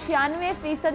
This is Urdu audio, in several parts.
96%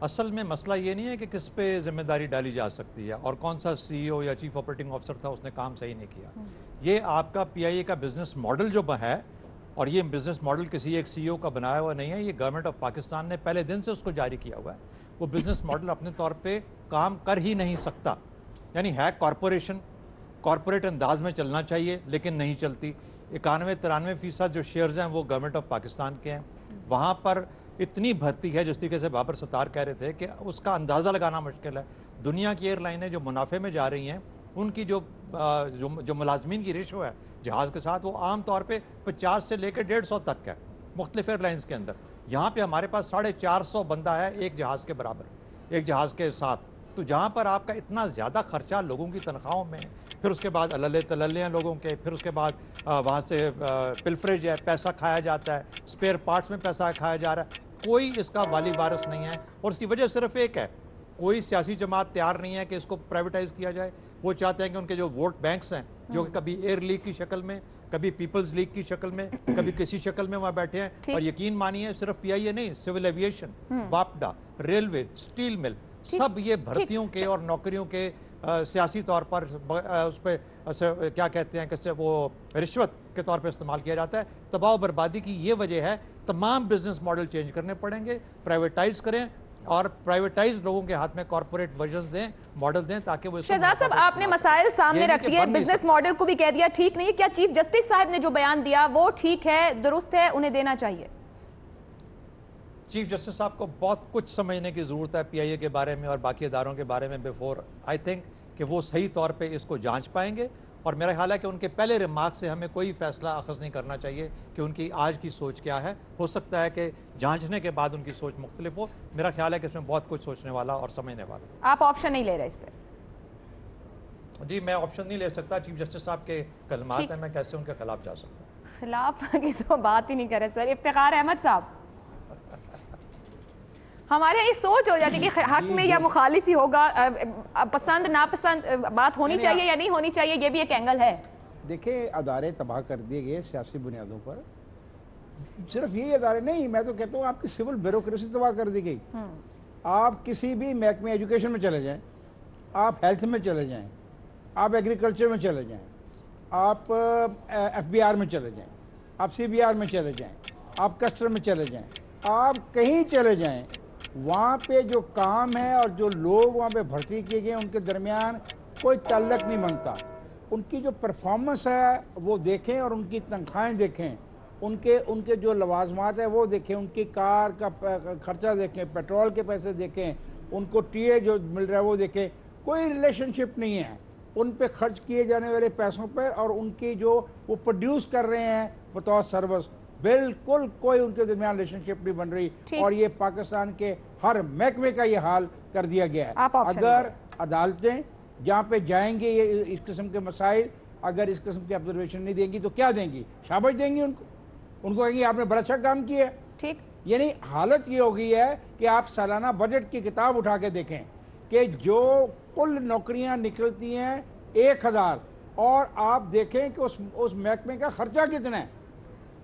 اصل میں مسئلہ یہ نہیں ہے کہ کس پہ ذمہ داری ڈالی جا سکتی ہے اور کون سا سی ای او یا چیف آپریٹنگ آفیسر تھا اس نے کام صحیح نہیں کیا. یہ آپ کا پی آئی اے کا بزنس ماڈل جو ہے، اور یہ بزنس ماڈل کسی ایک سی ای او کا بنایا ہوا نہیں ہے، یہ گورنمنٹ آف پاکستان نے پہلے دن سے اس کو جاری کیا ہوا ہے. وہ بزنس ماڈل اپنے طور پہ کام کر ہی نہیں سکتا. یعنی ہے کارپوریشن، کارپوریٹ انداز میں چلنا چاہیے لیکن نہیں چلتی. 91-93% جو شیئرز ہیں وہ گورنمنٹ آف پاکستان کے ہیں. وہاں پر اتنی بھرتی ہے، جس طریقے سے بابر ستار کہہ رہے تھے، کہ اس کا اندازہ لگانا مشکل ہے. دنیا کی ایئر لائنیں جو منافع میں جا رہی ہیں، ان کی جو ملازمین کی ریشو ہے جہاز کے ساتھ، وہ عام طور پہ 50 سے لے کے 150 تک ہے مختلف ایئر لائنز کے اندر. یہاں پہ ہمارے پاس 450 بندہ ہے ایک جہاز کے برابر، ایک جہاز کے ساتھ. تو جہاں پر آپ کا اتنا زیادہ خرچہ لوگوں کی تنخواہوں میں، پھر اس کے بعد اللہ تللے ہیں لوگوں کے، پھر اس کے بعد وہاں سے پلفریج ہے، پیسہ کھایا جاتا ہے، اسپیئر پارٹس میں پیسہ کھایا جا رہا ہے. کوئی اس کا والی وارث نہیں ہے، اور اس کی وجہ صرف ایک ہے، کوئی سیاسی جماعت تیار نہیں ہے کہ اس کو پرائیویٹائز کیا جائے. وہ چاہتے ہیں کہ ان کے جو ووٹ بینکس ہیں، جو کہ کبھی ایئر لیگ کی شکل میں، کبھی پیپلز لیگ کی شکل میں، کبھی کسی شکل میں وہاں بیٹھے ہیں. اور یقین مانیے صرف پی آئی اے نہیں، سول ایویشن، واپڈا، ریلوے، سٹیل مل، سب یہ بھرتیوں کے اور نوکریوں کے سیاسی طور پر اس پہ کیا کہتے ہیں کہ وہ رشوت کے طور پہ استعمال کیا جاتا ہے. تباہ و بربادی کی یہ وجہ ہے. تمام بزنس ماڈل چینج کرنے پڑیں گے، پرائیویٹائز کریں، اور پرائیویٹائز لوگوں کے ہاتھ میں کارپوریٹ ورژنز دیں، ماڈل دیں، تاکہ وہ... شہزاد صاحب، آپ نے مسائل سامنے رکھ دیے، بزنس ماڈل کو بھی کہہ دیا ٹھیک نہیں ہے. کیا چیف جسٹس صاحب نے جو بیان دیا وہ ٹھیک ہے، درست ہے، انہیں دینا چاہیے؟ چیف جسٹس صاحب کو بہت کچھ سمجھنے کی ضرورت ہے پی آئی اے کے بارے میں اور باقی اداروں کے بارے میں بیفور آئی تھنک کہ وہ صحیح طور پہ اس کو جانچ پائیں گے. اور میرا خیال ہے کہ ان کے پہلے ریمارک سے ہمیں کوئی فیصلہ اخذ نہیں کرنا چاہیے کہ ان کی آج کی سوچ کیا ہے. ہو سکتا ہے کہ جانچنے کے بعد ان کی سوچ مختلف ہو. میرا خیال ہے کہ اس میں بہت کچھ سوچنے والا اور سمجھنے والا. آپ آپشن نہیں لے رہے اس پہ؟ جی میں آپشن نہیں لے سکتا. چیف جسٹس صاحب کے کلمات ہیں، میں کیسے ان کے خلاف جا سکتا ہوں؟ خلاف کی تو بات ہی نہیں کرے سر. افتخار احمد صاحب، ہمارے یہاں یہ سوچ ہو جاتی ہے کہ حق میں یا مخالف ہی ہوگا، پسند ناپسند بات ہونی چاہیے یا نہیں ہونی چاہیے، یہ بھی ایک اینگل ہے. دیکھیں، ادارے تباہ کر دیے گئے سیاسی بنیادوں پر. صرف یہی ادارے نہیں، میں تو کہتا ہوں آپ کی سول بیوروکریسی تباہ کر دی گئی. آپ کسی بھی محکمے ایجوکیشن میں چلے جائیں، آپ ہیلتھ میں چلے جائیں، آپ ایگریکلچر میں چلے جائیں، آپ ایف بی آر میں چلے جائیں، آپ سی بی آر میں چلے جائیں، آپ کسٹم میں چلے جائیں، آپ کہیں چلے جائیں، وہاں پہ جو کام ہے اور جو لوگ وہاں پہ بھرتی کیے گئے ان کے درمیان کوئی تعلق نہیں بنتا. ان کی جو پرفارمنس ہے وہ دیکھیں، اور ان کی تنخواہیں دیکھیں، ان کے جو لوازمات ہیں وہ دیکھیں، ان کی کار کا خرچہ دیکھیں، پیٹرول کے پیسے دیکھیں، ان کو ٹی اے جو مل رہا ہے وہ دیکھیں. کوئی ریلیشن شپ نہیں ہے ان پہ خرچ کیے جانے والے پیسوں پر اور ان کی جو وہ پروڈیوس کر رہے ہیں بطور سروس. بالکل کوئی ان کے درمیان ریلیشن شپ نہیں بن رہی. اور یہ پاکستان کے ہر محکمے کا یہ حال کر دیا گیا ہے. اگر عدالتیں جہاں پہ جائیں گے یہ اس قسم کے مسائل، اگر اس قسم کی آبزرویشن نہیں دیں گی تو کیا دیں گی؟ شاباش دیں گی ان کو کہیں گی آپ نے بڑا اچھا کام کیا ہے. ٹھیک، یعنی حالت یہ ہو گئی ہے کہ آپ سالانہ بجٹ کی کتاب اٹھا کے دیکھیں کہ جو کل نوکریاں نکلتی ہیں 1000، اور آپ دیکھیں کہ اس محکمے کا خرچہ کتنا ہے.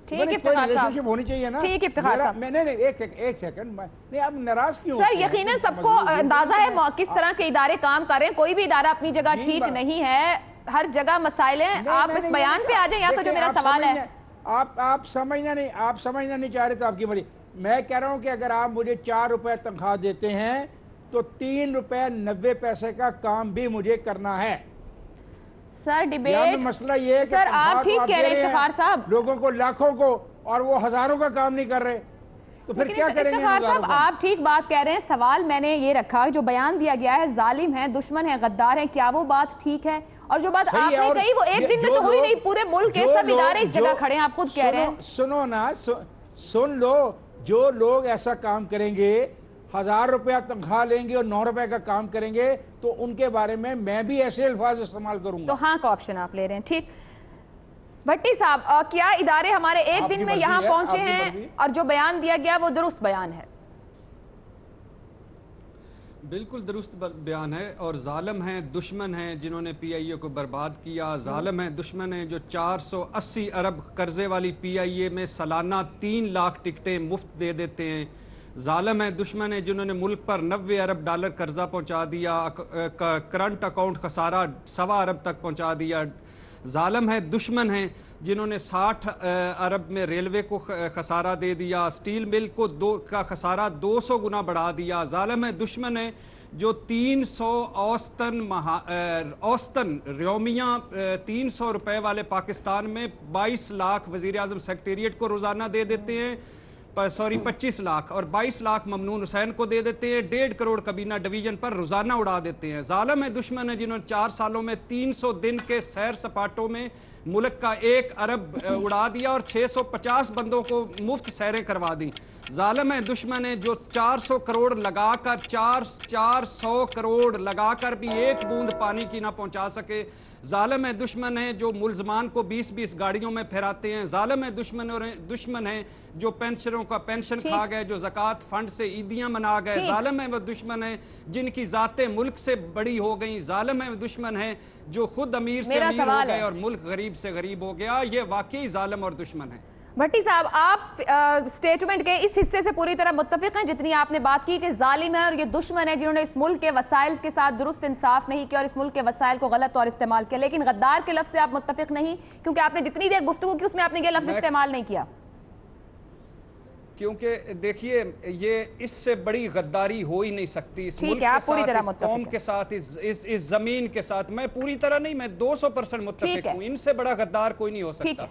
ٹھیک افتخار صاحب، ہونی چاہیے نا. ٹھیک افتخار صاحب، نہیں ایک سیکنڈ، نہیں آپ ناراض کیوں؟ سر یقیناً سب کو اندازہ ہے کس طرح کے ادارے کام کر رہے ہیں. کوئی بھی ادارہ اپنی جگہ ٹھیک نہیں ہے، ہر جگہ مسائل ہیں. آپ اس بیان پہ آ جائیں یا تو جو میرا سوال ہے. آپ سمجھنا نہیں چاہ رہے تو آپ کی مرضی. میں کہہ رہا ہوں کہ اگر آپ مجھے 4 روپے تنخواہ دیتے ہیں تو 3 روپے 90 پیسے کا کام بھی مجھے کرنا ہے. سر ڈیبیٹ مسئلہ یہ ہے کہ سر آپ ٹھیک کہہ رہے ہیں افتخار صاحب، لوگوں کو لاکھوں کو اور وہ ہزاروں کا کام نہیں کر رہے، تو پھر کیا کریں گے؟ افتخار صاحب آپ ٹھیک بات کہہ رہے ہیں. سوال میں نے یہ رکھا جو بیان دیا گیا ہے ظالم ہیں، دشمن ہیں، غدار ہیں، کیا وہ بات ٹھیک ہے؟ اور جو بات آپ نے کہی وہ ایک دن میں تو ہوئی نہیں، پورے ملک کے سب ادارے اس جگہ کھڑے ہیں، آپ خود کہہ رہے ہیں. سنو نا، سن لو. جو لوگ ایسا کام کریں گے، 1000 روپیہ تنخواہ لیں گے اور 9 روپے کا کام کریں گے، تو ان کے بارے میں بھی ایسے الفاظ استعمال کروں گا. تو ہاں کا آپشن آپ لے رہے ہیں. ٹھیک بھٹی صاحب، کیا ادارے ہمارے ایک دن میں یہاں پہنچے ہیں اور جو بیان دیا گیا وہ درست بیان ہے؟ بالکل درست بیان ہے. اور ظالم ہیں، دشمن ہیں جنہوں نے پی آئی اے کو برباد کیا. ظالم ہیں، دشمن ہیں جو 480 ارب قرضے والی پی آئی اے میں سالانہ 3 لاکھ ٹکٹیں مفت دے دیتے ہیں. ظالم ہیں دشمن ہیں جنہوں نے ملک پر 90 ارب ڈالر قرضہ پہنچا دیا، کرنٹ اکاؤنٹ خسارہ 1.25 ارب تک پہنچا دیا۔ ظالم ہے دشمن ہیں جنہوں نے 60 ارب میں ریلوے کو خسارہ دے دیا، سٹیل مل کو کا خسارہ 200 گنا بڑھا دیا۔ ظالم ہے دشمن ہیں جو 300 اوسطن یومیہ 300 روپے والے پاکستان میں 22 لاکھ وزیراعظم سیکریٹریٹ کو روزانہ دے دیتے ہیں، 25 لاکھ، اور 22 لاکھ ممنون حسین کو دے دیتے ہیں، 1.5 کروڑ کابینہ ڈویژن پر روزانہ اڑا دیتے ہیں۔ ظالم ہے دشمن ہے جنہوں نے 4 سالوں میں 300 دن کے سیر سپاٹوں میں ملک کا 1 ارب اڑا دیا اور 650 بندوں کو مفت سیریں کروا دی۔ ظالم ہے دشمن ہے جو 400 کروڑ لگا کر 400 کروڑ لگا کر بھی 1 بوند پانی کی نہ پہنچا سکے۔ ظالم ہے دشمن ہے جو ملزمان کو 20 گاڑیوں میں پھیراتے ہیں۔ ظالم ہے دشمن ہے جو پینشنوں کا پینشن کھا گئے، جو زکوٰۃ فنڈ سے عیدیاں منا گئے۔ ظالم ہے وہ دشمن ہے جن کی ذاتیں ملک سے بڑی ہو گئیں۔ ظالم ہے دشمن ہے جو خود امیر سے امیر ہو گئے اور ملک غریب سے غریب ہو گیا۔ یہ واقعی ظالم اور دشمن ہے۔ بھٹی صاحب، آپ سٹیٹمنٹ کے اس حصے سے پوری طرح متفق ہیں جتنی آپ نے بات کی کہ ظالم ہے اور یہ دشمن ہے جنہوں نے اس ملک کے وسائل کے ساتھ درست انصاف نہیں کیا اور اس ملک کے وسائل کو غلط طور استعمال کیا، لیکن غدار کے لفظ سے آپ متفق نہیں کیونکہ آپ نے جتنی دیر گفتگو کی اس میں آپ نے یہ لفظ استعمال نہیں کیا؟ کیونکہ دیکھیے یہ اس سے بڑی غداری ہو ہی نہیں سکتی اس ملک کے ساتھ، اس قوم کے ساتھ، اس زمین کے ساتھ۔ میں پوری طرح نہیں، میں 200% متفق ہوں، ان سے بڑا غدار کوئی نہیں ہو سکتا۔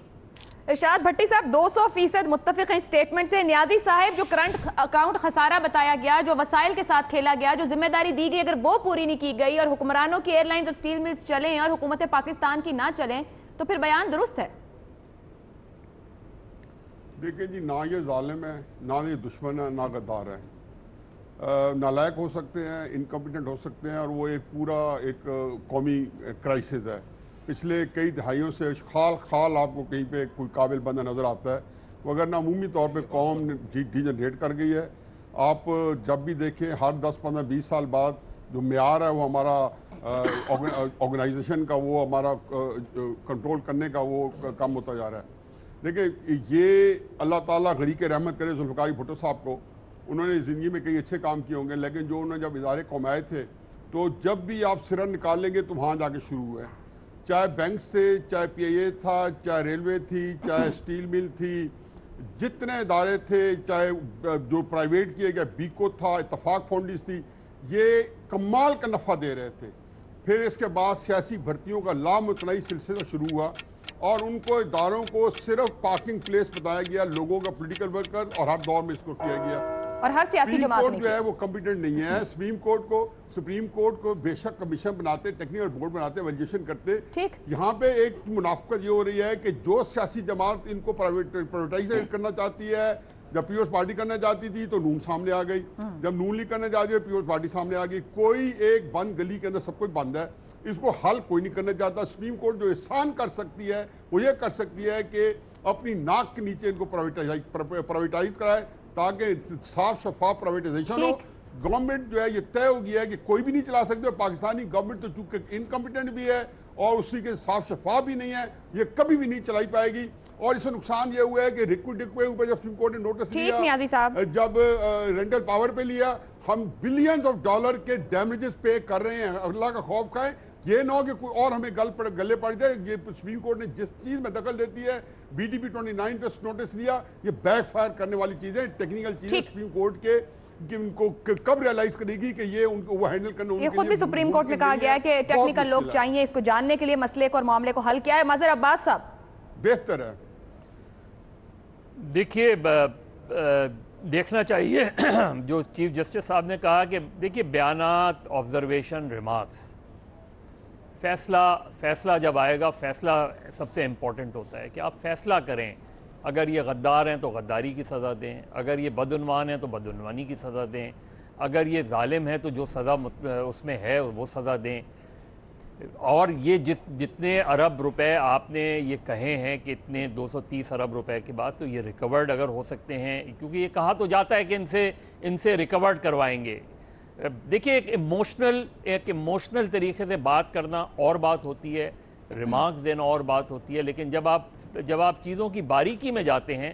ارشاد بھٹی صاحب 200% متفق ہیں سٹیٹمنٹ سے۔ نیازی صاحب، جو کرنٹ اکاؤنٹ خسارہ بتایا گیا، جو وسائل کے ساتھ کھیلا گیا، جو ذمہ داری دی گئی، اگر وہ پوری نہیں کی گئی اور حکمرانوں کی ایئر لائنز اور سٹیل ملز چلیں اور حکومت پاکستان کی نہ چلیں تو پھر بیان درست ہے؟ دیکھیں جی، نہ یہ ظالم ہے، نہ یہ دشمن ہے، نہ غدار ہے۔ نالائق ہو سکتے ہیں، انکمپیٹنٹ ہو سکتے ہیں، اور وہ ایک پورا ایک قومی کرائسس ہے۔ پچھلے کئی دہائیوں سے خال آپ کو کہیں پہ کوئی قابل بندہ نظر آتا ہے، وگرنہ عمومی طور پہ قوم ڈی جنریٹ کر گئی ہے۔ آپ جب بھی دیکھیں ہر 10 15 20 سال بعد جو معیار ہے وہ ہمارا آرگنائزیشن کا، وہ ہمارا کنٹرول کرنے کا وہ کم ہوتا جا رہا ہے۔ دیکھیں یہ اللہ تعالیٰ غریق رحمت کرے ذوالفقار بھٹو صاحب کو، انہوں نے زندگی میں کئی اچھے کام کیے ہوں گے، لیکن جو انہوں نے جب ادارے قومائے تھے تو جب بھی آپ سرن نکال لیں گے تو وہاں جا کے شروع ہوئے، چاہے بینکس تھے، چاہے پی آئی اے تھا، چاہے ریلوے تھی، چاہے سٹیل مل تھی، جتنے ادارے تھے، چاہے جو پرائیویٹ کیے گئے بیکو تھا، اتفاق فاؤنڈیز تھی، یہ کمال کا نفع دے رہے تھے۔ پھر اس کے بعد سیاسی بھرتیوں کا لامتناہی سلسلہ شروع ہوا اور ان کو اداروں کو صرف پارکنگ پلیس بتایا گیا، لوگوں کا پولیٹیکل ورکر، اور ہر دور میں اس کو کیا گیا۔ اور ہر سیاسی جماعت سپریم کورٹ جو ہے وہ کمپیٹنٹ نہیں ہے۔ سپریم کورٹ کو بے شک کمیشن بناتے، ٹیکنیکل بورڈ بناتے، ویلیڈیشن کرتے۔ یہاں پہ ایک منافقت یہ ہو رہی ہے کہ جو سیاسی جماعت ان کو پرائیویٹائز کرنا چاہتی ہے، جب پیپلز پارٹی کرنا چاہتی تھی تو نون سامنے آ گئی، جب نون لیگ کرنا چاہتی ہے پیپلز پارٹی سامنے آ گئی۔ کوئی ایک بند گلی کے اندر سب کچھ بند ہے، اس کو حل کوئی نہیں کرنا چاہتا۔ سپریم کورٹ جو احسان کر سکتی ہے وہ یہ کر سکتی ہے کہ اپنی ناک کے نیچے ان کو پرائیویٹائز کرائے تاکہ صاف شفاف پرائیویٹائزیشن ہو۔ گورنمنٹ جو ہے یہ طے ہو گیا ہے کہ کوئی بھی نہیں چلا سکتے، پاکستانی گورنمنٹ تو چونکہ انکمپیٹنٹ بھی ہے اور اسی کے صاف شفاف بھی نہیں ہے، یہ کبھی بھی نہیں چلائی پائے گی۔ اور اس سے نقصان یہ ہوا ہے کہ ریکوئے اوپر جب سپریم کورٹ نے نوٹس لیا، جب رینٹل پاور پہ لیا، ہم بلینز آف ڈالر کے ڈیمیجز پے کر رہے ہیں۔ اللہ کا خوف کھائیں، یہ نہ ہو کہ کوئی اور ہمیں گلے پڑ جائے۔ یہ سپریم کورٹ نے جس چیز میں دخل دیتی ہے، بی ٹی پی 29 پہ نوٹس لیا، یہ بیک فائر کرنے والی چیزیں، ٹیکنیکل چیزیں سپریم کورٹ کے کہ ان کو کب ریالائز کرے گی کہ یہ ان کو وہ ہینڈل کرنا، یہ خود بھی سپریم کورٹ میں کہا گیا ہے کہ ٹیکنیکل لوگ چاہیے اس کو جاننے کے لیے مسئلے کو اور معاملے کو حل کیا ہے۔ مظہر عباس صاحب بہتر ہے۔ دیکھیے دیکھنا چاہیے جو چیف جسٹس صاحب نے کہا کہ دیکھیے بیانات، آبزرویشن، ریمارکس، فیصلہ جب آئے گا، فیصلہ سب سے امپورٹنٹ ہوتا ہے کہ آپ فیصلہ کریں۔ اگر یہ غدار ہیں تو غداری کی سزا دیں، اگر یہ بدعنوان ہیں تو بدعنوانی کی سزا دیں، اگر یہ ظالم ہے تو جو سزا اس میں ہے وہ سزا دیں۔ اور یہ جتنے ارب روپے آپ نے یہ کہے ہیں کہ اتنے 230 ارب روپے کے بعد تو یہ ریکورڈ اگر ہو سکتے ہیں، کیونکہ یہ کہا تو جاتا ہے کہ ان سے ریکورڈ کروائیں گے۔ دیکھیے ایک ایموشنل طریقے سے بات کرنا اور بات ہوتی ہے، ریمارکس دینا اور بات ہوتی ہے، لیکن جب آپ چیزوں کی باریکی میں جاتے ہیں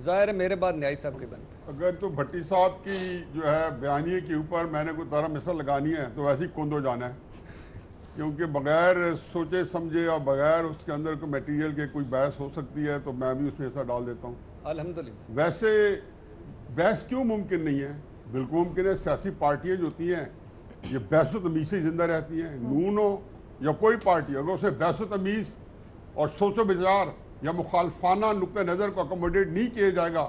ظاہر ہے میرے بعد نیائی صاحب کے بنتے ہیں. اگر تو بھٹی صاحب کی جو ہے بیانیے کے اوپر میں نے کوئی طرح مثال لگانی ہے تو ویسے ہی کندو جانا ہے، کیونکہ بغیر سوچے سمجھے اور بغیر اس کے اندر کوئی میٹیریل کے کوئی بحث ہو سکتی ہے تو میں بھی اس میں حصہ ڈال دیتا ہوں. الحمدللہ. ویسے بحث کیوں ممکن نہیں ہے؟ بالکل ممکن ہے. سیاسی پارٹیاں جو ہوتی ہیں یہ بحث و تمیز سے زندہ رہتی ہیں. نون ہو یا کوئی پارٹی، اگر اسے بحث و تمیز اور سوچ و بچار یا مخالفانہ نقطہ نظر کو اکوموڈیٹ نہیں کیا جائے گا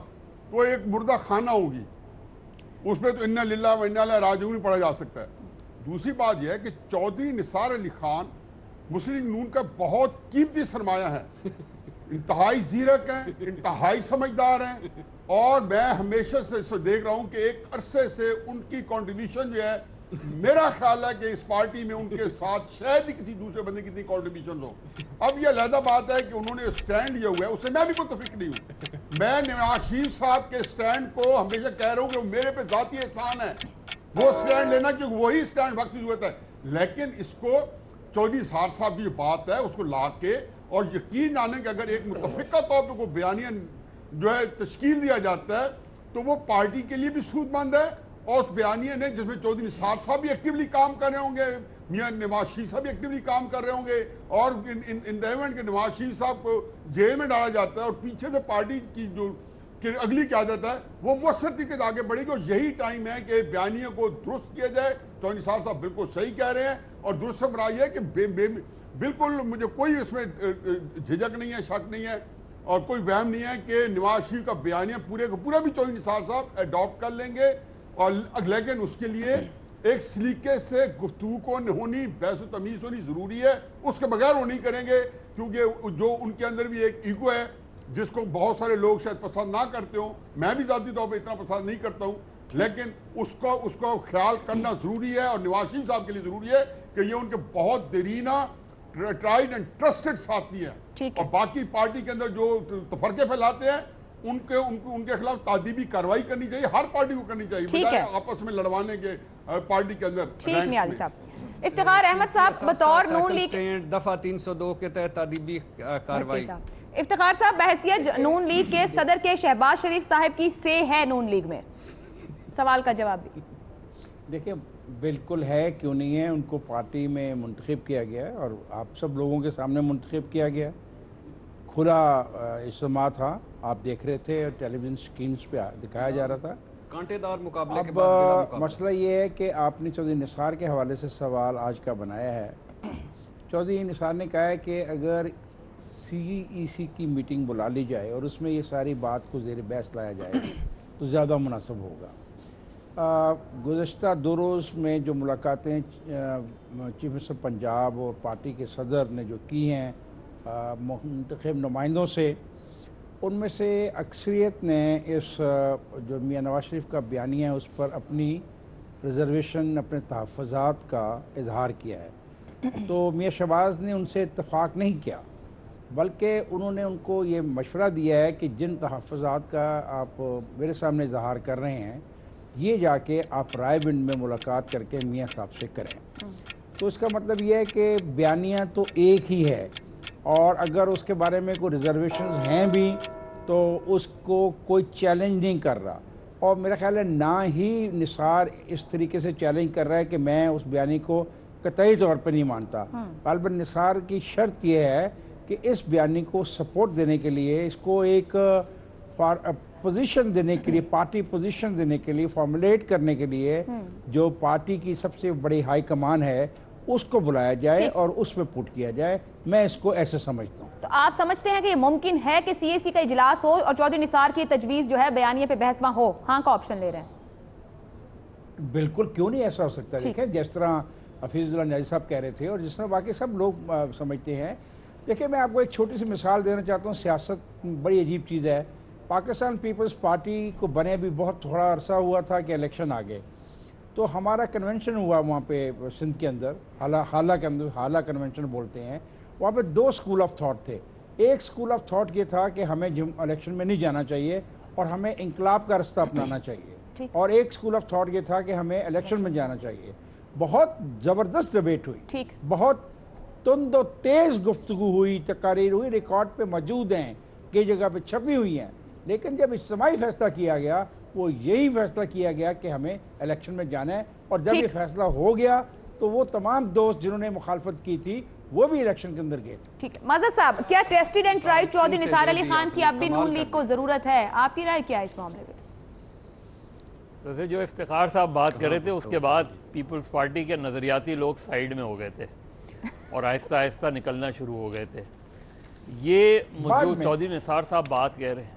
تو ایک مردہ خانہ ہوگی. اس میں تو انا للہ و انا الیہ راجعون نہیں پڑھا جا سکتا ہے. دوسری بات یہ ہے کہ چودھری نثار علی خان مسلم نون کا بہت قیمتی سرمایہ ہے. انتہائی زیرک ہیں، انتہائی سمجھدار ہیں، اور میں ہمیشہ سے دیکھ رہا ہوں کہ ایک عرصے سے ان کی کنٹریبیوشن جو ہے، میرا خیال ہے کہ اس پارٹی میں ان کے ساتھ شاید ہی کسی دوسرے بندے کی اتنی کنٹریبیوشن ہو. اب یہ علیحدہ بات ہے کہ انہوں نے اسٹینڈ لیا ہوا ہے، اس سے میں بھی متفق نہیں ہوں. میں نواز شریف صاحب کے اسٹینڈ کو ہمیشہ کہہ رہا ہوں کہ وہ میرے پہ ذاتی احسان ہے وہ اسٹینڈ لینا، کیونکہ وہی اسٹینڈ وقت کی ضرورت ہے. لیکن اس کو چودھری نثار صاحب کی جو بات ہے اس کو لا کے اور یقین جانے کہ اگر ایک متفقہ طور پہ کوئی بیانیہ جو ہے تشکیل دیا جاتا ہے تو وہ پارٹی کے لیے بھی سود مند ہے. اور اس بیانیہ نے جس میں چودھری نثار صاحب بھی ایکٹیولی کام کر رہے ہوں گے، میاں نواز شریف صاحب بھی ایکٹیولی کام کر رہے ہوں گے، اور ان دا ایونٹ کہ نواز شریف صاحب کو جیل میں ڈالا جاتا ہے اور پیچھے سے پارٹی کی جو اگلی قیادت ہے وہ مؤثر طریقے سے آگے بڑھے گی. اور یہی ٹائم ہے کہ بیانیہ کو درست کیا جائے. چودھری نثار صاحب بالکل صحیح کہہ رہے ہیں، اور درست سے مراد یہ ہے کہ بالکل مجھے کوئی اس میں جھجک نہیں ہے، شک نہیں ہے، اور کوئی وہم نہیں ہے کہ نواز شریف کا بیانیہ پورے کا پورا بھی چودھری نثار صاحب اڈاپٹ کر لیں گے. اور لیکن اس کے لیے ایک سلیقے سے گفتگو کو ہونی، بحث و تمیز ہونی ضروری ہے. اس کے بغیر وہ نہیں کریں گے، کیونکہ جو ان کے اندر بھی ایک ایگو ہے جس کو بہت سارے لوگ شاید پسند نہ کرتے ہوں. میں بھی ذاتی طور پہ اتنا پسند نہیں کرتا ہوں، لیکن اس کو خیال کرنا ضروری ہے. اور نواز شریف صاحب کے لیے ضروری ہے کہ یہ ان کے بہت دیرینہ ٹرائیڈ اینڈ ٹرسٹڈ ساتھی ہیں. اور باقی پارٹی کے اندر جو تفرقے پھیلاتے ہیں ان کے خلاف تعدیبی کارروائی کرنی چاہیے، ہر پارٹی کو کرنی چاہیے، بجائے آپس میں لڑوانے کے پارٹی کے اندر. ٹھیک نیازی صاحب. افتخار احمد صاحب بطور نون لیگ دفعہ 302 کے تحت تعدیبی کارروائی. افتخار صاحب بحیثیت نون لیگ کے صدر کے شہباز شریف صاحب کی سے ہے نون لیگ میں؟ سوال کا جواب بھی دیکھیں بالکل ہے، کیوں نہیں ہے. ان کو پارٹی میں منتخب کیا گیا ہے اور آپ سب لوگوں کے سامنے منتخب کیا گیا. کھلا اجتماع تھا، آپ دیکھ رہے تھے، ٹیلی ویژن سکرینز پہ دکھایا جا رہا تھا. کانٹے دار مقابلے کے بعد اب مسئلہ یہ ہے کہ آپ نے چودھری نثار کے حوالے سے سوال آج کا بنایا ہے. چودھری نثار نے کہا ہے کہ اگر CEC کی میٹنگ بلا لی جائے اور اس میں یہ ساری بات کو زیر بحث لایا جائے تو زیادہ مناسب ہوگا. گزشتہ 2 روز میں جو ملاقاتیں چیف منسٹر پنجاب اور پارٹی کے صدر نے جو کی ہیں منتخب نمائندوں سے، ان میں سے اکثریت نے اس جو میاں نواز شریف کا بیانیہ ہے اس پر اپنی ریزرویشن، اپنے تحفظات کا اظہار کیا ہے. تو میاں شہباز نے ان سے اتفاق نہیں کیا، بلکہ انہوں نے ان کو یہ مشورہ دیا ہے کہ جن تحفظات کا آپ میرے سامنے اظہار کر رہے ہیں یہ جا کے آپ رائے بند میں ملاقات کر کے میاں صاحب سے کریں. تو اس کا مطلب یہ ہے کہ بیانیہ تو ایک ہی ہے، اور اگر اس کے بارے میں کوئی ریزرویشنز ہیں بھی تو اس کو کوئی چیلنج نہیں کر رہا. اور میرا خیال ہے نہ ہی نثار اس طریقے سے چیلنج کر رہا ہے کہ میں اس بیانی کو قطعی طور پہ نہیں مانتا. غالباً نثار کی شرط یہ ہے کہ اس بیانی کو سپورٹ دینے کے لیے، اس کو ایک پوزیشن دینے کے لیے، پارٹی پوزیشن دینے کے لیے، فارمولیٹ کرنے کے لیے جو پارٹی کی سب سے بڑی ہائی کمان ہے اس کو بلایا جائے اور اس میں پٹ کیا جائے. میں اس کو ایسے سمجھتا ہوں. تو آپ سمجھتے ہیں کہ یہ ممکن ہے کہ CAC کا اجلاس ہو اور چودھری نثار کی تجویز جو ہے بیانیے پہ بحث ہو؟ ہاں کا آپشن لے رہے ہیں. بالکل، کیوں نہیں ایسا ہو سکتا. دیکھیں جس طرح حفیظ اللہ نیازی صاحب کہہ رہے تھے اور جس طرح باقی سب لوگ سمجھتے ہیں. دیکھیں میں آپ کو ایک چھوٹی سی مثال دینا چاہتا ہوں. سیاست بڑی عجیب چیز ہے. پاکستان پیپلز پارٹی کو بنے بھی بہت تھوڑا عرصہ ہوا تھا کہ الیکشن آ گئے. تو ہمارا کنونشن ہوا وہاں پہ سندھ کے اندر، حالہ کے اندر، حالہ کنونشن بولتے ہیں. وہاں پہ 2 اسکول آف تھاٹ تھے. ایک اسکول آف تھاٹ یہ تھا کہ ہمیں الیکشن میں نہیں جانا چاہیے اور ہمیں انقلاب کا رستہ اپنانا چاہیے، اور ایک اسکول آف تھاٹ یہ تھا کہ ہمیں الیکشن میں جانا چاہیے. بہت زبردست ڈبیٹ ہوئی، بہت تند و تیز گفتگو ہوئی، تقاریر ہوئی، ریکارڈ پہ موجود ہیں، کئی جگہ پہ چھپی ہوئی ہیں. لیکن جب اجتماعی فیصلہ کیا گیا وہ یہی فیصلہ کیا گیا کہ ہمیں الیکشن میں جانا ہے، اور جب یہ فیصلہ ہو گیا تو وہ تمام دوست جنہوں نے مخالفت کی تھی وہ بھی الیکشن کے اندر گئے تھے۔ ٹھیک ہے معزز صاحب، کیا ٹیسٹڈ اینڈ ٹرائیڈ چودھری نثار علی خان کی اب بھی نون لیگ کو ضرورت ہے؟ آپ کی رائے کیا ہے اس معاملے میں؟ ویسے جو افتخار صاحب بات کر رہے تھے اس کے بعد پیپلز پارٹی کے نظریاتی لوگ سائیڈ میں ہو گئے تھے اور آہستہ آہستہ نکلنا شروع ہو گئے تھے۔ یہ جو چودھری نثار صاحب بات کہہ رہے ہیں،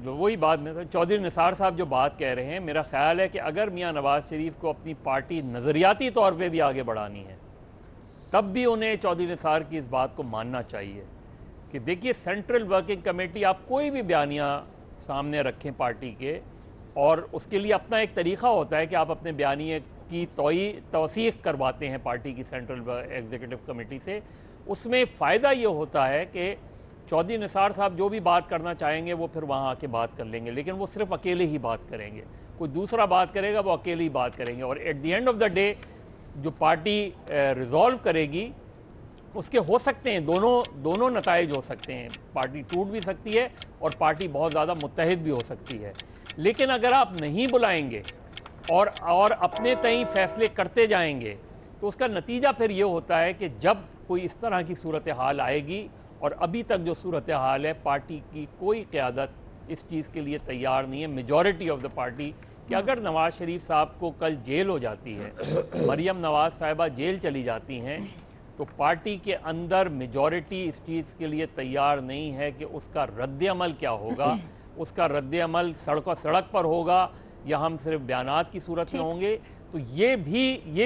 وہی بات میں چودھری نثار صاحب جو بات کہہ رہے ہیں، میرا خیال ہے کہ اگر میاں نواز شریف کو اپنی پارٹی نظریاتی طور پہ بھی آگے بڑھانی ہے تب بھی انہیں چودھری نثار کی اس بات کو ماننا چاہیے کہ دیکھیے سینٹرل ورکنگ کمیٹی، آپ کوئی بھی بیانیہ سامنے رکھیں پارٹی کے، اور اس کے لیے اپنا ایک طریقہ ہوتا ہے کہ آپ اپنے بیانیے کی توثیق کرواتے ہیں پارٹی کی سینٹرل ایگزیکٹو کمیٹی سے۔ اس میں فائدہ یہ ہوتا ہے کہ چودھری نثار صاحب جو بھی بات کرنا چاہیں گے وہ پھر وہاں آ کے بات کر لیں گے، لیکن وہ صرف اکیلے ہی بات کریں گے، کوئی دوسرا بات کرے گا وہ اکیلے ہی بات کریں گے، اور at the end of the day جو پارٹی ریزولو کرے گی اس کے ہو سکتے ہیں دونوں نتائج ہو سکتے ہیں، پارٹی ٹوٹ بھی سکتی ہے اور پارٹی بہت زیادہ متحد بھی ہو سکتی ہے۔ لیکن اگر آپ نہیں بلائیں گے اور اپنے تئیں فیصلے کرتے جائیں گے تو اس کا نتیجہ پھر یہ ہوتا ہے کہ جب کوئی اس طرح کی صورتحال آئے گی، اور ابھی تک جو صورتحال ہے پارٹی کی کوئی قیادت اس چیز کے لیے تیار نہیں ہے، میجورٹی آف دا پارٹی، کہ اگر نواز شریف صاحب کو کل جیل ہو جاتی ہے، مریم نواز صاحبہ جیل چلی جاتی ہیں، تو پارٹی کے اندر میجورٹی اس چیز کے لیے تیار نہیں ہے کہ اس کا رد عمل کیا ہوگا، اس کا رد عمل سڑک پر ہوگا یا ہم صرف بیانات کی صورت میں ہوں گے۔ تو یہ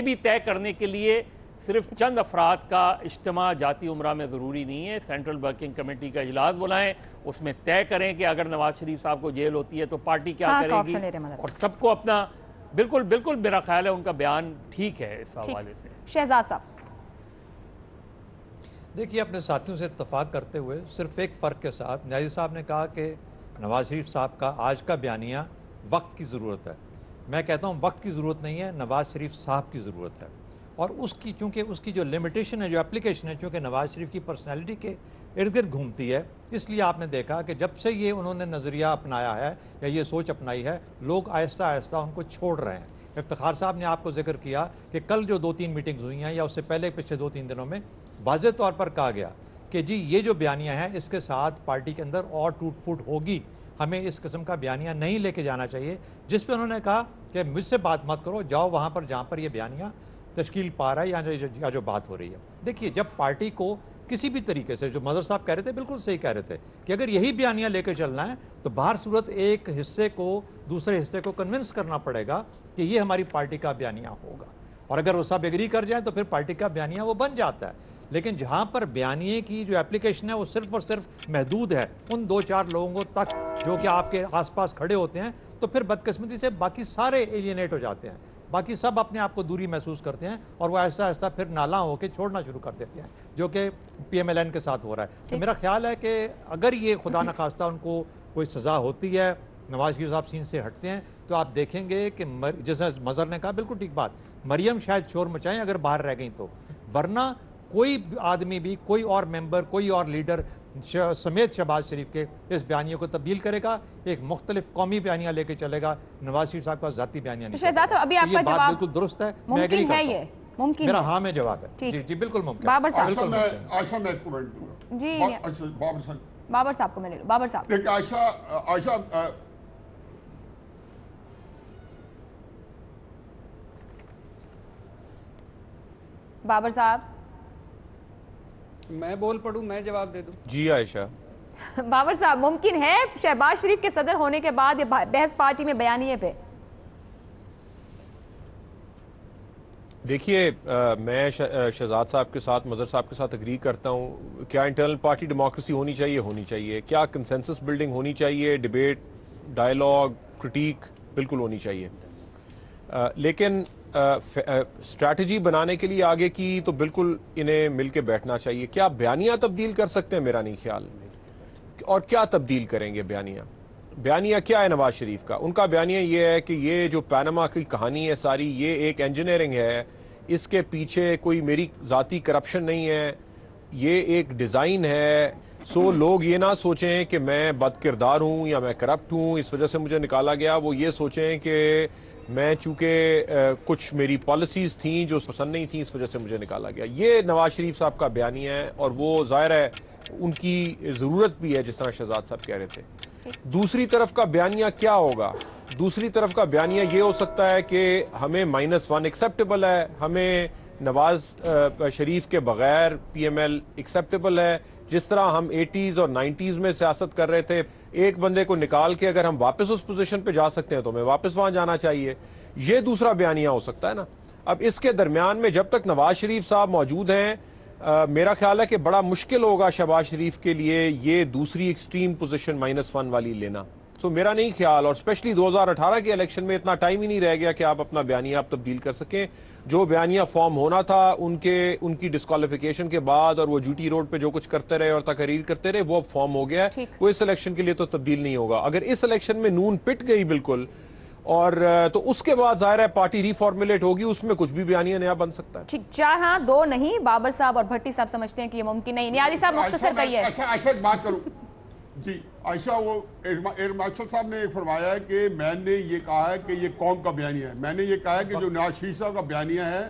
بھی طے کرنے کے لیے صرف چند افراد کا اجتماع جاتی عمرہ میں ضروری نہیں ہے، سینٹرل ورکنگ کمیٹی کا اجلاس بلائیں، اس میں طے کریں کہ اگر نواز شریف صاحب کو جیل ہوتی ہے تو پارٹی کیا کرے گی، اور سب کو اپنا بالکل میرا خیال ہے ان کا بیان ٹھیک ہے اس حوالے سے۔ شہزاد صاحب دیکھیے، اپنے ساتھیوں سے اتفاق کرتے ہوئے صرف ایک فرق کے ساتھ، نیازی صاحب نے کہا کہ نواز شریف صاحب کا آج کا بیانیہ وقت کی ضرورت ہے، میں کہتا ہوں وقت کی ضرورت نہیں ہے، نواز شریف صاحب کی ضرورت ہے، اور چونکہ اس کی جو لمیٹیشن ہے، جو اپلیکیشن ہے، چونکہ نواز شریف کی پرسنالٹی کے ارد گرد گھومتی ہے، اس لیے آپ نے دیکھا کہ جب سے یہ انہوں نے نظریہ اپنایا ہے یا یہ سوچ اپنائی ہے، لوگ آہستہ آہستہ ان کو چھوڑ رہے ہیں۔ افتخار صاحب نے آپ کو ذکر کیا کہ کل جو 2-3 میٹنگز ہوئی ہیں یا اس سے پہلے پچھلے 2-3 دنوں میں واضح طور پر کہا گیا کہ جی یہ جو بیانیہ ہے اس کے ساتھ پارٹی کے اندر اور ٹوٹ پھوٹ ہوگی، ہمیں اس قسم کا بیانیہ نہیں لے کے جانا چاہیے، جس پہ انہوں نے کہا کہ مجھ سے بات مت کرو، جاؤ وہاں پر جہاں پر یہ بیانیہ تشکیل پا رہا ہے یا جو بات ہو رہی ہے۔ دیکھیے، جب پارٹی کو کسی بھی طریقے سے، جو مظہر صاحب کہہ رہے تھے بالکل صحیح کہہ رہے تھے کہ اگر یہی بیانیہ لے کے چلنا ہے تو باہر صورت ایک حصے کو دوسرے حصے کو کنونس کرنا پڑے گا کہ یہ ہماری پارٹی کا بیانیہ ہوگا، اور اگر وہ سب ایگری کر جائیں تو پھر پارٹی کا بیانیہ وہ بن جاتا ہے۔ لیکن جہاں پر بیانیے کی جو اپلیکیشن ہے وہ صرف اور صرف محدود ہے ان 2-4 لوگوں تک جو کہ آپ کے آس پاس کھڑے ہوتے ہیں، تو پھر بدقسمتی سے باقی سارے ایلینیٹ ہو جاتے ہیں، باقی سب اپنے آپ کو دوری محسوس کرتے ہیں اور وہ آہستہ آہستہ پھر نالاں ہو کے چھوڑنا شروع کر دیتے ہیں، جو کہ پی ایم ایل این کے ساتھ ہو رہا ہے۔ تو میرا خیال ہے کہ اگر یہ خدا نخواستہ ان کو کوئی سزا ہوتی ہے، نواز شریف صاحب سین سے ہٹتے ہیں، تو آپ دیکھیں گے کہ جیسے مظہر نے کہا بالکل ٹھیک بات، مریم شاید شور مچائیں اگر باہر رہ گئیں تو، ورنہ کوئی آدمی بھی، کوئی اور ممبر، کوئی اور لیڈر سمیت شہباز شریف کے اس بیانیے کو تبدیل کرے گا، ایک مختلف قومی بیانیہ لے کے چلے گا، نواز شریف صاحب کا ذاتی بیانیہ نہیں شہزاد صاحب، ابھی آپ کا یہ بات جواب بالکل درست ہے، میں ایگری ممکن ہے، کرتا یہ ہوں، ممکن میرا ہے؟ ہاں میں جواب ہے، جی بالکل ممکن ہے۔ بابر صاحب، عائشہ میں ایک کومنٹ دوں گا جی بابر صاحب کو میں لے لوں، بابر صاحب دیکھیں عائشہ بابر صاحب میں بول پڑوں، میں جواب دے دوں؟ جی عائشہ۔ بابر صاحب، ممکن ہے شہباز شریف کے صدر ہونے کے بعد یہ بحث پارٹی میں بیانیے پہ؟ دیکھیے، میں شہزاد صاحب کے ساتھ، مظہر صاحب کے ساتھ اگری کرتا ہوں، کیا انٹرنل پارٹی ڈیموکریسی ہونی چاہیے، کیا کنسنسس بلڈنگ ہونی چاہیے، ڈیبیٹ، ڈائیلاگ، کرٹیک بالکل ہونی چاہیے، لیکن اسٹریٹجی بنانے کے لیے آگے کی تو بالکل انہیں مل کے بیٹھنا چاہیے۔ کیا بیانیہ تبدیل کر سکتے ہیں؟ میرا نہیں خیال، اور کیا تبدیل کریں گے بیانیہ کیا ہے نواز شریف کا؟ ان کا بیانیہ یہ ہے کہ یہ جو پیناما کی کہانی ہے ساری، یہ ایک انجینئرنگ ہے، اس کے پیچھے کوئی میری ذاتی کرپشن نہیں ہے، یہ ایک ڈیزائن ہے، سو لوگ یہ نہ سوچیں کہ میں بد کردار ہوں یا میں کرپٹ ہوں اس وجہ سے مجھے نکالا گیا. وہ یہ سوچیں کہ میں چونکہ کچھ میری پالیسیز تھیں جو پسند نہیں تھیں اس وجہ سے مجھے نکالا گیا. یہ نواز شریف صاحب کا بیانیہ ہے اور وہ ظاہر ہے ان کی ضرورت بھی ہے جس طرح شہزاد صاحب کہہ رہے تھے. دوسری طرف کا بیانیہ کیا ہوگا؟ دوسری طرف کا بیانیہ یہ ہو سکتا ہے کہ ہمیں -1 ایکسیپٹیبل ہے, ہمیں نواز شریف کے بغیر پی ایم ایل ایکسیپٹیبل ہے. جس طرح ہم 80s اور 90s میں سیاست کر رہے تھے, ایک بندے کو نکال کے اگر ہم واپس اس پوزیشن پہ جا سکتے ہیں تو ہمیں واپس وہاں جانا چاہیے. یہ دوسرا بیانیہ ہو سکتا ہے نا. اب اس کے درمیان میں جب تک نواز شریف صاحب موجود ہیں میرا خیال ہے کہ بڑا مشکل ہوگا شہباز شریف کے لیے یہ دوسری ایکسٹریم پوزیشن -1 والی لینا. سو میرا نہیں خیال, اور اسپیشلی 2018 کے الیکشن میں اتنا ٹائم ہی نہیں رہ گیا کہ آپ اپنا بیانیہ آپ تبدیل کر سکیں. جو بیانیہ فارم ہونا تھا ان کی ڈسکوالیفیکیشن کے بعد اور وہ جوٹی روڈ پہ جو کچھ کرتے رہے اور تقریر کرتے رہے وہ فارم ہو گیا ہے. وہ اس الیکشن کے لیے تو تبدیل نہیں ہوگا. اگر اس الیکشن میں نون پٹ گئی بالکل اور تو اس کے بعد ظاہر ہے پارٹی ری فارمولیٹ ہوگی, اس میں کچھ بھی بیانیہ نیا بن سکتا ہے. ٹھیک, 4 ہاں 2 نہیں. بابر صاحب اور بھٹی صاحب سمجھتے ہیں کہ یہ ممکن نہیں. نیازی صاحب مختصر کہیے. عائشہ ایک بات کروں جی. عائشہ وہ ایئر مارشل صاحب نے فرمایا ہے کہ میں نے یہ کہا ہے کہ یہ قوم کا بیانیہ ہے. میں نے یہ کہا ہے کہ جو نواز شریف صاحب کا بیانیہ ہے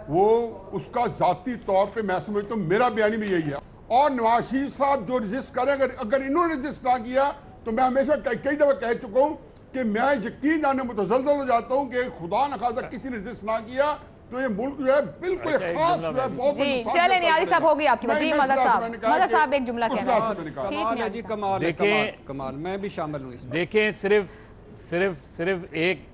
وہ اس کا ذاتی طور پہ میں سمجھتا ہوں میرا بیانیہ بھی یہی ہے. اور نواز شریف صاحب جو رجسٹ کریں اگر انہوں نے رجسٹ نہ کیا تو میں ہمیشہ کئی دفعہ کہہ چکا ہوں کہ میں یقین جانے متزلزل ہو جاتا ہوں کہ خدا نخواستہ کسی نے رجسٹ نہ کیا تو یہ ملک جو ہے بالکل خاص جو ہے بہت جی. چلیں نیازی صاحب ہوگی آپ کی بات. جی مدر صاحب ایک جملہ کہنا ہے. کمال ہے جی, کمال ہے, کمال. میں بھی شامل ہوں اس میں. دیکھیں صرف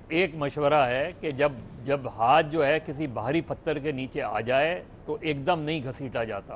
ایک مشورہ ہے کہ جب ہاتھ جو ہے کسی بھاری پتھر کے نیچے آ جائے تو ایک دم نہیں گھسیٹا جاتا,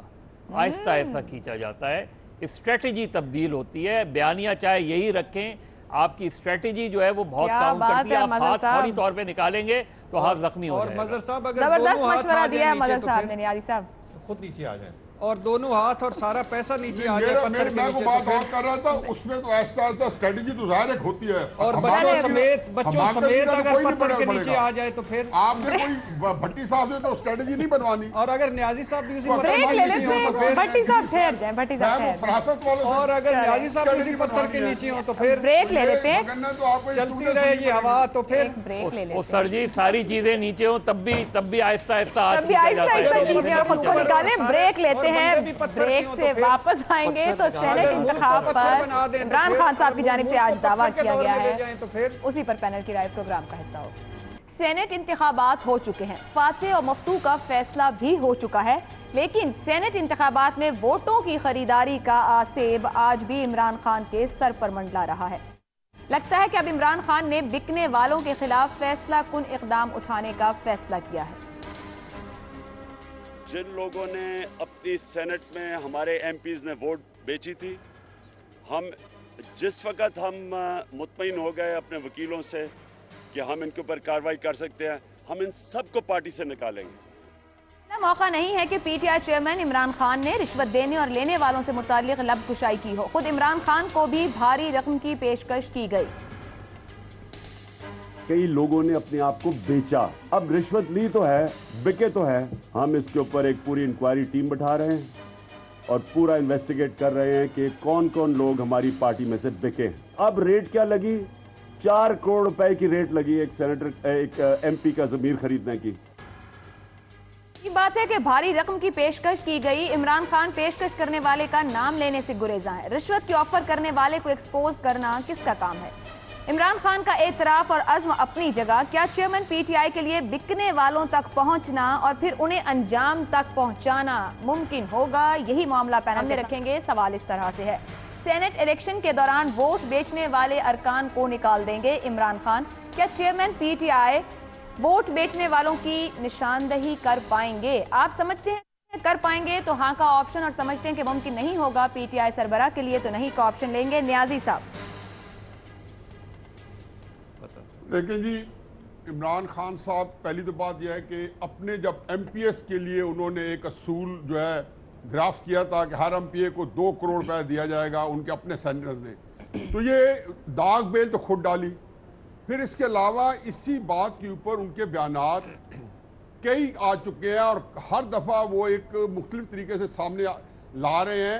آہستہ آہستہ کھینچا جاتا ہے. اسٹریٹجی تبدیل ہوتی ہے. بیانیہ چاہے یہی رکھیں, آپ کی اسٹریٹجی جو ہے وہ بہت کام کرتی ہے. آپ ہاتھ فوری طور پہ نکالیں گے تو ہاتھ زخمی ہو جائے گا. اور مظہر صاحب اگر دونوں ہاتھ آ جائیں نیچے تو پھر نیازی صاحب خود نیچے آ جائیں اور دونوں ہاتھ اور سارا پیسہ نیچے آ جائے پتھر کے میں نیچے بات اور کر رہا تھا اس میں تو ایسا اسٹریٹجی تو ظاہر ایک ہوتی ہے. اور بچوں سمیت اگر پتھر کے نیچے آ جائے تو پھر آپ نے کوئی بھٹی صاحب سے تو اسٹریٹجی نہیں بنوانی. اور اگر نیازی صاحب بھی اسی بھٹی صاحب ٹھہر جائیں. بھٹی صاحب اور اگر نیازی صاحب بھی اسی پتھر کے نیچے ہوں تو پھر بریک لے لیتے ہیں. چلتی رہے یہ ہوا تو پھر سر جی ساری چیزیں نیچے ہوں تب بھی آہستہ آہستہ بریک لیتے ہیں. بریک سے واپس آئیں گے تو سینٹ انتخاب پر عمران خان صاحب کی جانب سے آج دعویٰ کیا گیا ہے, اسی پر پینل کی رائے پروگرام کا حصہ ہوگا. سینٹ انتخابات ہو چکے ہیں, فاتح اور مفتوح کا فیصلہ بھی ہو چکا ہے, لیکن سینٹ انتخابات میں ووٹوں کی خریداری کا آسیب آج بھی عمران خان کے سر پر منڈلا رہا ہے. لگتا ہے کہ اب عمران خان نے بکنے والوں کے خلاف فیصلہ کن اقدام اٹھانے کا فیصلہ کیا ہے. جن لوگوں نے اپنی سینٹ میں ہمارے ایم پیز نے ووٹ بیچی تھی, ہم جس وقت ہم مطمئن ہو گئے اپنے وکیلوں سے کہ ہم ان کے اوپر کارروائی کر سکتے ہیں, ہم ان سب کو پارٹی سے نکالیں گے. موقع نہیں ہے کہ P T I chairman Imran Khan نے رشوت دینے اور لینے والوں سے متعلق لب کشائی کی ہو. خود عمران خان کو بھی بھاری رقم کی پیشکش کی گئی. کئی لوگوں نے اپنے آپ کو بیچا, اب رشوت لی تو ہے, بکے تو ہے. ہم اس کے اوپر ایک پوری انکوائری ٹیم بٹھا رہے ہیں اور پورا انویسٹیگیٹ کر رہے ہیں کہ کون کون لوگ ہماری پارٹی میں سے بکے ہیں. اب ریٹ کیا لگی؟ 4 کروڑ روپے کی ریٹ لگی ایک ایم پی کا ضمیر خریدنے کی. یہ بات ہے کہ بھاری رقم کی پیشکش کی گئی. عمران خان پیشکش کرنے والے کا نام لینے سے گریزاں ہے. رشوت کی آفر کرنے والے کو ایکسپوز کرنا کس کا کام ہے؟ عمران خان کا اعتراف اور عزم اپنی جگہ, کیا چیئرمین پی ٹی آئی کے لیے بکنے والوں تک پہنچنا اور پھر انہیں انجام تک پہنچانا ممکن ہوگا؟ یہی معاملہ پینل میں رکھیں گے. سوال اس طرح سے ہے, سینٹ الیکشن کے دوران ووٹ بیچنے والے ارکان کو نکال دیں گے عمران خان. کیا chairman P T I vote بیچنے والوں کی نشاندہی کر پائیں گے؟ آپ سمجھتے ہیں کر پائیں گے تو ہاں کا آپشن, اور سمجھتے ہیں کہ ممکن نہیں ہوگا پی ٹی آئی سربراہ کے لیے تو نہیں کا آپشن لیں گے. نیازی صاحب. لیکن جی عمران خان صاحب پہلی تو بات یہ ہے کہ اپنے جب ایم پی ایس کے لیے انہوں نے ایک اصول جو ہے ڈرافٹ کیا تھا کہ ہر ایم پی اے کو 2 کروڑ روپے دیا جائے گا ان کے اپنے سینیٹر نے, تو یہ داغ بیل تو خود ڈالی. پھر اس کے علاوہ اسی بات کے اوپر ان کے بیانات کئی آ چکے ہیں اور ہر دفعہ وہ ایک مختلف طریقے سے سامنے لا رہے ہیں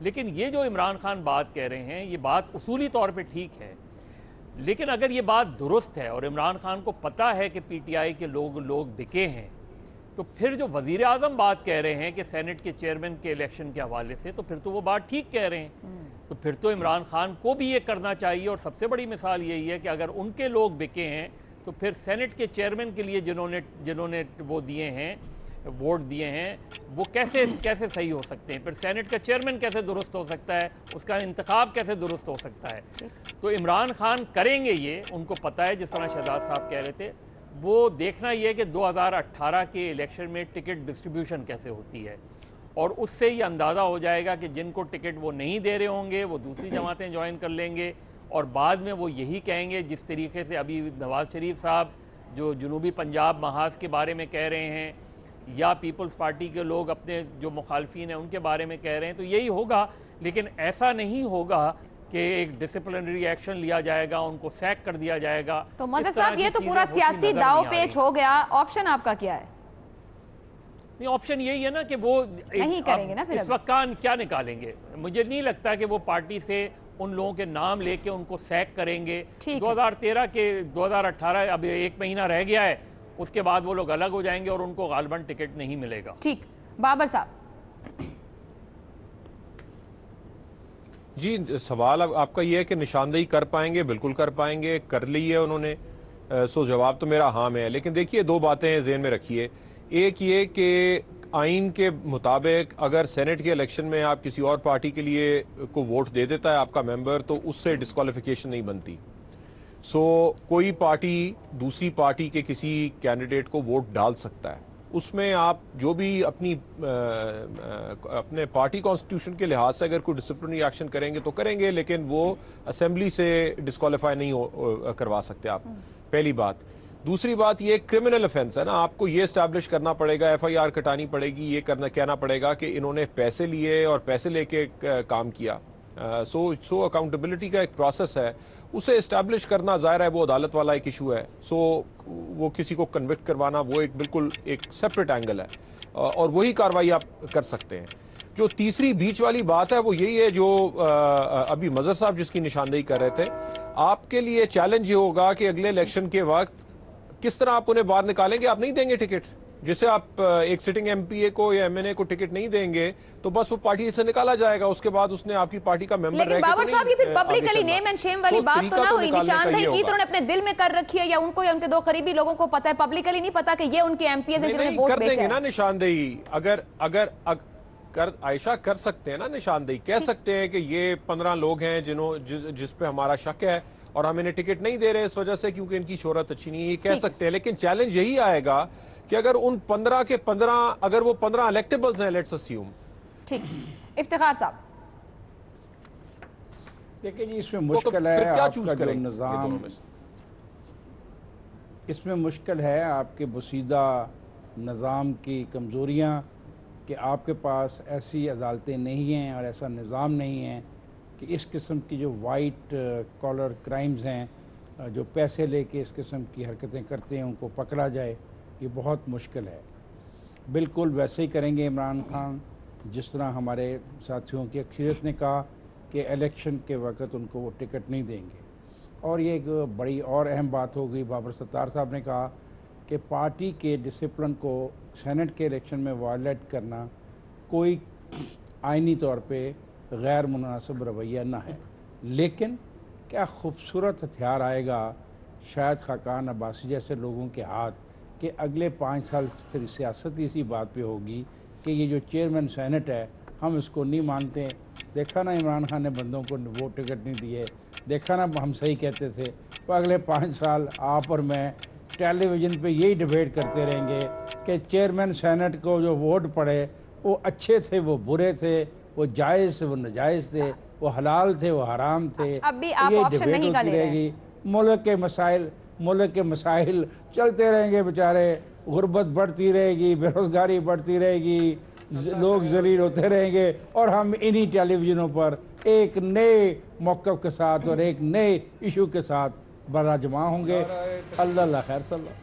لیکن یہ جو عمران خان بات کہہ رہے ہیں یہ بات اصولی طور پہ ٹھیک ہے، لیکن اگر یہ بات درست ہے اور عمران خان کو پتہ ہے کہ پی ٹی آئی کے لوگ بکے ہیں، تو پھر جو وزیر اعظم بات کہہ رہے ہیں کہ سینٹ کے چیئرمین کے الیکشن کے حوالے سے، تو پھر تو وہ بات ٹھیک کہہ رہے ہیں. تو پھر تو عمران خان کو بھی یہ کرنا چاہیے، اور سب سے بڑی مثال یہی ہے کہ اگر ان کے لوگ بکے ہیں تو پھر سینٹ کے چیئرمین کے لیے جنہوں نے وہ دیے ہیں، ووٹ دیے ہیں، وہ کیسے صحیح ہو سکتے ہیں؟ پھر سینٹ کا چیئرمین کیسے درست ہو سکتا ہے؟ اس کا انتخاب کیسے درست ہو سکتا ہے؟ تو عمران خان کریں گے یہ، ان کو پتہ ہے، جس طرح شہزاد صاحب کہہ رہے تھے. وہ دیکھنا یہ کہ 2018 کے الیکشن میں ٹکٹ ڈسٹریبیوشن کیسے ہوتی ہے، اور اس سے یہ اندازہ ہو جائے گا کہ جن کو ٹکٹ وہ نہیں دے رہے ہوں گے وہ دوسری جماعتیں جوائن کر لیں گے، اور بعد میں وہ یہی کہیں گے جس طریقے سے ابھی نواز شریف صاحب جو جنوبی پنجاب محاذ کے بارے میں کہہ رہے ہیں، یا پیپلز پارٹی کے لوگ اپنے جو مخالفین ہیں ان کے بارے میں کہہ رہے ہیں، تو یہی ہوگا. لیکن ایسا نہیں ہوگا کہ ایک ڈسپلنری ایکشن لیا جائے گا، ان کو سیک کر دیا جائے گا. تو مدثر صاحب یہ تو پورا سیاسی داؤ پیچ ہو گیا، آپشن آپ کا کیا ہے؟ نہیں، آپشن یہی ہے نا کہ وہ نہیں کریں گے نا پھر اس وقت کیا نکالیں گے. مجھے نہیں لگتا کہ وہ پارٹی سے ان لوگوں کے نام لے کے ان کو سیک کریں گے. 2013 کے 2018 اب 1 مہینہ رہ گیا ہے، اس کے بعد وہ لوگ الگ ہو جائیں گے اور ان کو غالباً ٹکٹ نہیں ملے گا. ٹھیک. بابر صاحب جی، سوال آپ کا یہ ہے کہ نشاندہی کر پائیں گے؟ بالکل کر پائیں گے، کر لی ہے انہوں نے. سو جواب تو میرا ہاں میں ہے. لیکن دیکھیے 2 باتیں ذہن میں رکھیے. ایک یہ کہ آئین کے مطابق اگر سینٹ کے الیکشن میں آپ کسی اور پارٹی کے لیے کو ووٹ دے دیتا ہے آپ کا ممبر، تو اس سے ڈسکوالیفیکیشن نہیں بنتی. سو کوئی پارٹی دوسری پارٹی کے کسی کینڈیڈیٹ کو ووٹ ڈال سکتا ہے. اس میں آپ جو بھی اپنے پارٹی کانسٹیٹیوشن کے لحاظ سے اگر کوئی ڈسپلنری ایکشن کریں گے تو کریں گے، لیکن وہ اسمبلی سے ڈسکوالیفائی نہیں کروا سکتے آپ. پہلی بات. دوسری بات، یہ کرمنل افینس ہے نا، آپ کو یہ اسٹیبلش کرنا پڑے گا، ایف آئی آر کٹانی پڑے گی، یہ کہنا پڑے گا کہ انہوں نے پیسے لیے اور پیسے لے کے کام کیا. سو اکاؤنٹیبلٹی کا ایک پروسیس ہے، اسے اسٹیبلش کرنا ظاہر ہے وہ عدالت والا ایک ایشو ہے. سو وہ کسی کو کنوکٹ کروانا وہ بالکل ایک سیپریٹ اینگل ہے، اور وہی کاروائی آپ کر سکتے ہیں. جو تیسری بیچ والی بات ہے وہ یہی ہے جو ابھی مظہر صاحب جس کی نشاندہی کر رہے تھے. آپ کے لیے چیلنج یہ ہوگا کہ اگلے الیکشن کے وقت کس طرح آپ انہیں باہر نکالیں گے. آپ نہیں دیں گے ٹکٹ. جسے آپ ایک سٹنگ ایم پی اے کو یا ایم این اے کو ٹکٹ نہیں دیں گے تو بس وہ پارٹی سے نکالا جائے گا. اس کے بعد اس نے آپ کی پارٹی کا ممبر رہ کے لیکن بابر صاحب یہ پھر پبلکلی نیم اینڈ شیم والی بات تو نہ ہوئی. نشاندہی کی تو انہوں نے اپنے دل میں کر رکھی ہے، یا ان کو یا ان کے 2 قریبی لوگوں کو پتہ ہے، پبلکلی نہیں پتا کہ یہ ان کے ایم پی ایز ہیں جنہوں نے ووٹ کر بیچا دیں گے ہے. نا نشاندہی. اگر عائشہ کر سکتے ہیں نا نشاندہی، کہہ سکتے ہیں کہ یہ 15 لوگ ہیں جس پہ ہمارا شک ہے اور ہم انہیں ٹکٹ نہیں دے رہے اس وجہ سے کیونکہ ان کی شہرت اچھی نہیں ہے، یہ کہہ سکتے ہیں. لیکن چیلنج یہی آئے گا کہ اگر ان 15 کے 15 اگر وہ 15 الیکٹیبلز ہیں، لیٹس اسیوم. ٹھیک. افتخار صاحب دیکھیں جی، اس میں مشکل ہے آپ کا جو نظام، اس میں مشکل ہے آپ کے بسیدہ نظام کی کمزوریاں کہ آپ کے پاس ایسی عدالتیں نہیں ہیں اور ایسا نظام نہیں ہے کہ اس قسم کی جو وائٹ کالر کرائمز ہیں، جو پیسے لے کے اس قسم کی حرکتیں کرتے ہیں، ان کو پکڑا جائے. یہ بہت مشکل ہے. بالکل ویسے ہی کریں گے عمران خان جس طرح ہمارے ساتھیوں کی اکثریت نے کہا کہ الیکشن کے وقت ان کو وہ ٹکٹ نہیں دیں گے. اور یہ ایک بڑی اور اہم بات ہو گئی. بابر ستار صاحب نے کہا کہ پارٹی کے ڈسپلن کو سینٹ کے الیکشن میں وائلیٹ کرنا کوئی آئینی طور پہ غیر مناسب رویہ نہ ہے. لیکن کیا خوبصورت ہتھیار آئے گا شاید خاقان عباسی جیسے لوگوں کے ہاتھ کہ اگلے 5 سال پھر سیاست اسی بات پہ ہوگی کہ یہ جو چیئرمین سینٹ ہے ہم اس کو نہیں مانتے. دیکھا نا عمران خان نے بندوں کو وہ ٹکٹ نہیں دیے، دیکھا نا ہم صحیح کہتے تھے. تو اگلے 5 سال آپ اور میں ٹیلی ویژن پہ یہی ڈیبیٹ کرتے رہیں گے کہ چیئرمین سینٹ کو جو ووٹ پڑے وہ اچھے تھے، وہ برے تھے، وہ جائز تھے، وہ ناجائز تھے، وہ حلال تھے، وہ حرام تھے. اب بھی آپ یہ آپشن ڈیبیٹ نہیں کا ہوتی لے رہے گی. ملک کے مسائل چلتے رہیں گے بیچارے. غربت بڑھتی رہے گی، بے روزگاری بڑھتی رہے گی، لوگ ذلیل ہوتے رہیں گے، اور ہم انہی ٹیلی ویژنوں پر ایک نئے موقف کے ساتھ اور ایک نئے ایشو کے ساتھ بڑا جمع ہوں گے. اللہ خیر صلی اللہ.